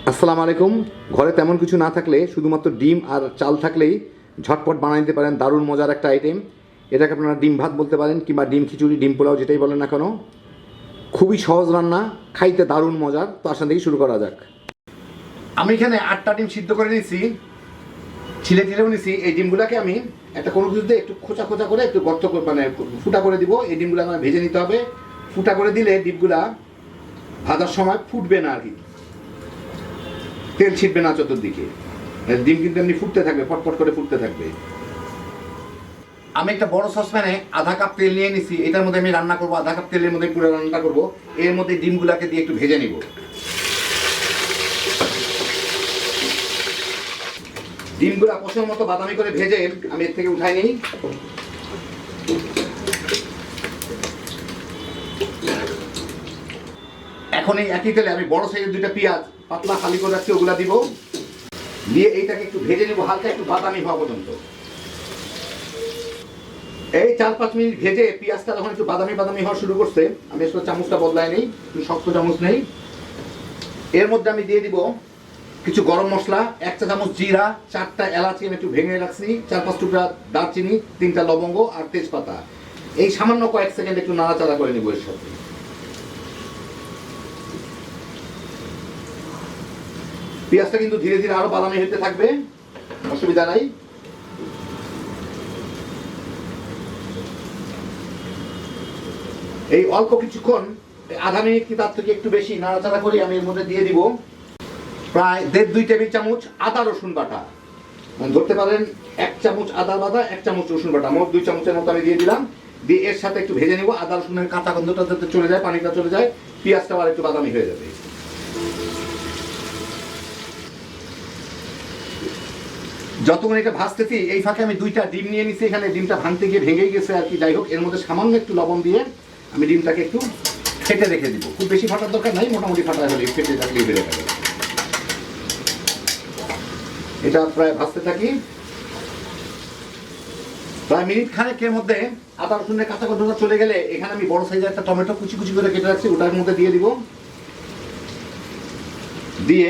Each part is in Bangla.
আসসালামু আলাইকুম। ঘরে তেমন কিছু না থাকলে শুধুমাত্র ডিম আর চাল থাকলেই ঝটপট বানিয়ে নিতে পারেন দারুণ মজার একটা আইটেম। এটাকে আপনারা ডিম ভাত বলতে পারেন কিংবা ডিম খিচুড়ি, ডিম পোলাও, যেটাই বলেন না কেন। খুবই সহজ রান্না, খাইতে দারুণ মজার। তো আসান থেকে শুরু করা যাক। আমি এখানে 8টা ডিম সিদ্ধ করে নিয়েছি, ছিলেও নিয়েছি। এই ডিমগুলোকে আমি একটা কোনো কিছুতে একটু খোঁচা খোঁচা করে একটু গর্ত মানে ফুটা করে দিব। এই ডিমগুলো আমার ভেজে নিতে হবে। ফুটা করে দিলে ডিমগুলা ভাজার সময় ফুটবে না আর কি, তেল ছিটবে না চতুর্দিকে। ডিম কিন্তু এমনি ফুটতে থাকবে, ফটফট করে ফুটতে থাকবে। আমি একটা বড় সসপ্যানে আধা কাপ তেল নিয়ে নিছি। এটার মধ্যে আমি রান্না করবো, আধা কাপ তেলের মধ্যে পুরো রান্নাটা করবো। এর মধ্যে ডিমগুলাকে দিয়ে একটু ভেজে নিব। ডিমগুলা পছন্দ মতো বাদামি করে ভেজে আমি এর থেকে উঠাই নিই। এখন এই একই তেলে আমি বড় সাইজের 2টা পেঁয়াজ পাতলা খালি করে রাখছি, ওগুলা দিব। দিয়ে এইটাকে একটু ভেজে নিব, হালকা একটু বাদামি হওয়া পর্যন্ত। এই 4-5 মিনিট ভেজে পেঁয়াজটা যখন একটু বাদামি বাদামি হওয়া শুরু করছে, আমি আসলে চামচটা বদলাই নেই, একটু শক্ত চামচ নেই। এর মধ্যে আমি দিয়ে দিব কিছু গরম মশলা, 1 চা চামচ জিরা, 4টা এলাচি আমি একটু ভেঙে রাখছি, 4-5 টুকরা দারচিনি, 3টা লবঙ্গ আর তেজপাতা। এই সামান্য কয়েক সেকেন্ড একটু নাড়াচাড়া করে নিব এর সাথে। পেঁয়াজটা কিন্তু ধীরে ধীরে আরো বাদামি হতে থাকবে, অসুবিধা নাই। এই অল্প কিছুক্ষণ, আধা মিনিট কি তার থেকে একটু বেশি নাড়াচাড়া করে আমি এর মধ্যে দিয়ে দিব প্রায় 1.5-2 টেবিল চামচ আদা রসুন বাটা। মানে ধরতে পারেন 1 চামচ আদা বাটা, 1 চামচ রসুন বাটা, মোট 2 চামচের মতো আমি দিয়ে দিলাম। দিয়ে এর সাথে একটু ভেজে নিব। আদা রসুনের কাঁচা গন্ধটা যাতে চলে যায়, পানিটা চলে যায়, পেঁয়াজটা আবার একটু বাদামি হয়ে যাবে। যতক্ষণ এটা ভাজতেছি এই ফাঁকে আমি 2টা ডিম নিয়ে নিচ্ছি। এখানে ডিমটা ভাঙতে গিয়ে ভেঙেই গেছে আর কি। যাই হোক, এর মধ্যে সামান্য একটু লবণ দিয়ে আমি ডিমটাকে একটু ফেটে রেখে দিব। খুব বেশি ফাটার দরকার নাই, মোটামুটি ফাটা হলে ফেটে থাকলেই বেড়ে যাবে। এটা প্রায় ভাজতে থাকি। প্রায় মিনিট খানেকের মধ্যে আদা রসুনের কাঁচা গন্ধটা চলে গেলে এখানে আমি বড় সাইজের একটা টমেটো কুচি কুচি করে কেটে রাখছি, ওটার মধ্যে দিয়ে দিব। দিয়ে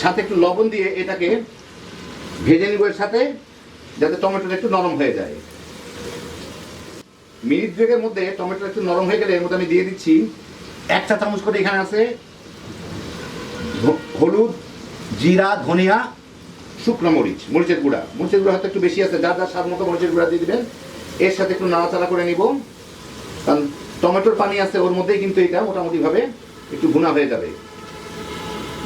সাথে একটু লবণ দিয়ে এটাকে ভেজে নিব এর সাথে, যাতে টমেটোটা একটু নরম হয়ে যায়। মিনিট 2-এর মধ্যে টমেটো একটু নরম হয়ে গেলে এর মধ্যে আমি দিয়ে দিচ্ছি 1 চা চামচ করে এখানে আছে হলুদ, জিরা, ধনিয়া, শুকনো মরিচ, মরিচের গুঁড়া। মরিচের গুঁড়া হয়তো একটু বেশি আছে, যার যার স্বাদ মতো মরিচের গুঁড়া দিয়ে দিবেন। এর সাথে একটু নাড়াচাড়া করে নিব, কারণ টমেটোর পানি আছে ওর মধ্যেই, কিন্তু এটা মোটামুটি ভাবে একটু ভুনা হয়ে যাবে।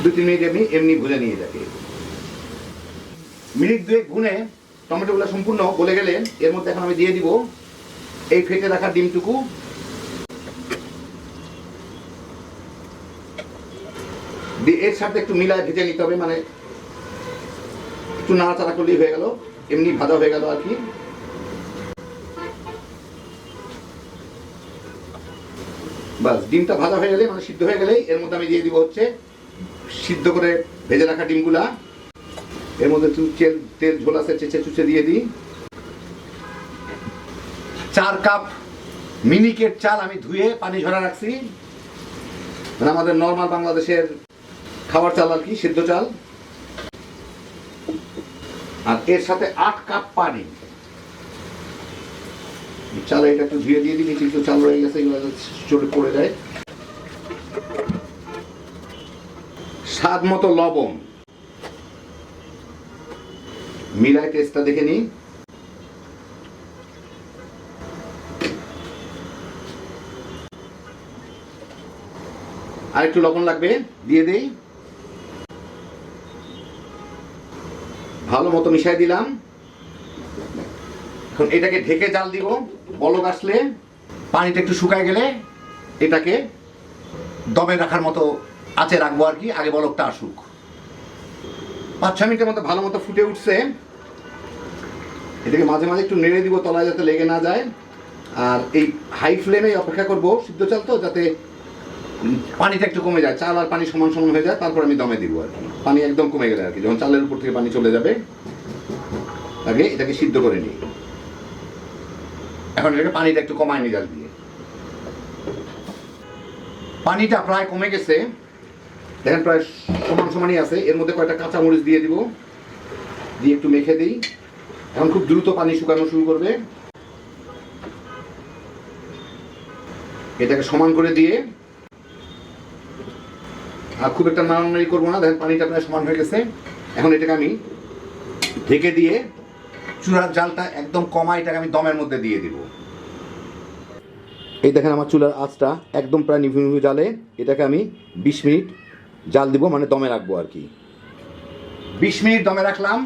2-3 মিনিট আমি এমনি ভুনে নিয়ে যাবে। মিনিট 2 ভুনে টমেটোগুলো সম্পূর্ণ গলে গেলে এর মধ্যে এখন আমি দিয়ে দিব এই ফেটে রাখা ডিমটুকু। দিয়ে এর সাথে একটু মিলায় ভেজে নিতে হবে, মানে একটু নাড়াচাড়া করলেই হয়ে গেল, এমনি ভাজা হয়ে গেল আর কি। বাস, ডিমটা ভাজা হয়ে গেলে, মানে সিদ্ধ হয়ে গেলেই এর মধ্যে আমি দিয়ে দিব হচ্ছে সিদ্ধ করে ভেজে রাখা ডিমগুলা। এর মধ্যে তেল ঝোল আছে, চেঁচে চুচে দিয়ে দিই। 4 কাপ মিনিকেট চাল আমি ধুয়ে পানি ঝরা রাখছি, মানে আমাদের নর্মাল বাংলাদেশের খাবার চাল আর কি, সিদ্ধ চাল। আর এর সাথে 8 কাপ পানি। চালে এটা একটু ধুয়ে দিয়ে দিই, নিচে একটু চাল রয়ে গেছে, এগুলো চলে পড়ে যায়। স্বাদ মতো লবণ, মিলাই টেস্টটা দেখে নিই। আর একটু লবণ লাগবে, দিয়ে দেই। ভালো মতো মিশাই দিলাম। এখন এটাকে ঢেকে জাল দিব। বলক আসলে, পানিটা একটু শুকায় গেলে এটাকে দমে রাখার মতো আঁচে রাখবো আর কি, আগে বলকটা আসুক। 5-6 মিনিটের মতো ভালো মতো ফুটে উঠছে। এটাকে মাঝে মাঝে একটু নেড়ে দিব, তলায় যাতে লেগে না যায়। আর এই হাই ফ্লেমে অপেক্ষা করব, সিদ্ধ চাল তো, যাতে পানিটা একটু কমে যায়, চাল আর পানি সমান সমান হয়ে যায়, তারপর আমি দমে দিব আর কি। পানি একদম কমে গেলে আর কি, যখন চালের উপর থেকে পানি চলে যাবে, আগে এটাকে সিদ্ধ করে নিই। এখন এটাকে পানিটা একটু কমায় নিই জাল দিয়ে। পানিটা প্রায় কমে গেছে। দেখেন প্রায় সমান সমানই আছে। এর মধ্যে কয়েকটা কাঁচামরিচ দিয়ে দিব, দিয়ে একটু মেখে দিই। এখন খুব দ্রুত পানি শুকানো শুরু করবে। এটাকে সমান করে দিয়ে, আর খুব একটা নাড়ানাড়ি করবো না। দেখেন পানিটা প্রায় সমান হয়ে গেছে। এখন এটাকে আমি ঢেকে দিয়ে চুলার জালটা একদম কমা, এটাকে আমি দমের মধ্যে দিয়ে দিব। এই দেখেন আমার চুলার আঁচটা একদম প্রায় নিভু নিভু জালে। এটাকে আমি 20 মিনিট জাল দিব, মানে দমে রাখবো আর কি। 20 মিনিট দমে রাখলাম,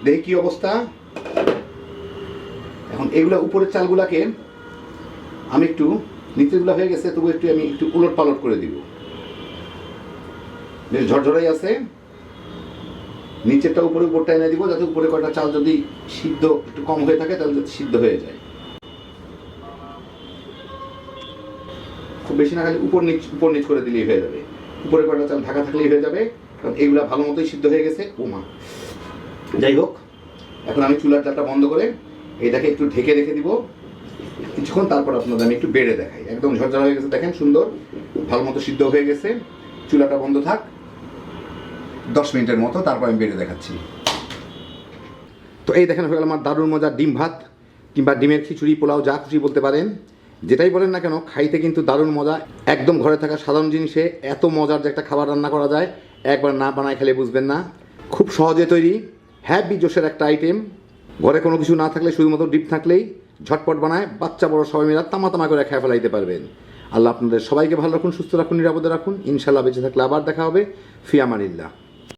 দেখি কি অবস্থা। এখন এগুলো উপরের চালগুলাকে আমি একটু, নিচেগুলো হয়ে গেছে তবু একটু আমি একটু উলট পালট করে দিব। বেশ ঝরঝরাই আছে, নিচেরটা উপরে উপরটা এনে দিব, যাতে উপরে কয়টা চাল যদি সিদ্ধ একটু কম হয়ে থাকে তাহলে যাতে সিদ্ধ হয়ে যায়। খুব বেশি না, খালি উপর নিচ করে দিলেই হয়ে যাবে। উপরে কয়টা চাল ঢাকা থাকলেই হয়ে যাবে, কারণ এগুলা ভালো মতোই সিদ্ধ হয়ে গেছে। ও মা, যাই হোক, এখন আমি চুলার জালটা বন্ধ করে এটাকে একটু ঢেকে রেখে দিব কিছুক্ষণ। তারপর আপনাদের আমি একটু বেড়ে দেখাই। একদম ঝরঝরা হয়ে গেছে, দেখেন সুন্দর ভালো মতো সিদ্ধ হয়ে গেছে। চুলাটা বন্ধ থাক 10 মিনিটের মতো, তারপর আমি বেড়ে দেখাচ্ছি। তো এই দেখেন হয়ে গেল আমার দারুণ মজার ডিম ভাত, কিংবা ডিমের খিচুড়ি, পোলাও, যা খুশি বলতে পারেন। যেটাই বলেন না কেন, খাইতে কিন্তু দারুণ মজা। একদম ঘরে থাকা সাধারণ জিনিসে এত মজার যে একটা খাবার রান্না করা যায়, একবার না বানায় খেলে বুঝবেন না। খুব সহজে তৈরি, হ্যাপি জোশের একটা আইটেম। ঘরে কোনো কিছু না থাকলে, শুধুমাত্র ডিম থাকলেই ঝটপট বানায় বাচ্চা বড় সবাই মিলে তামা করে খেয়ে ফেলাইতে পারবেন। আল্লাহ আপনাদের সবাইকে ভালো রাখুন, সুস্থ রাখুন, নিরাপদে রাখুন। ইনশাল্লাহ বেঁচে থাকলে আবার দেখা হবে। ফি আমানিল্লাহ।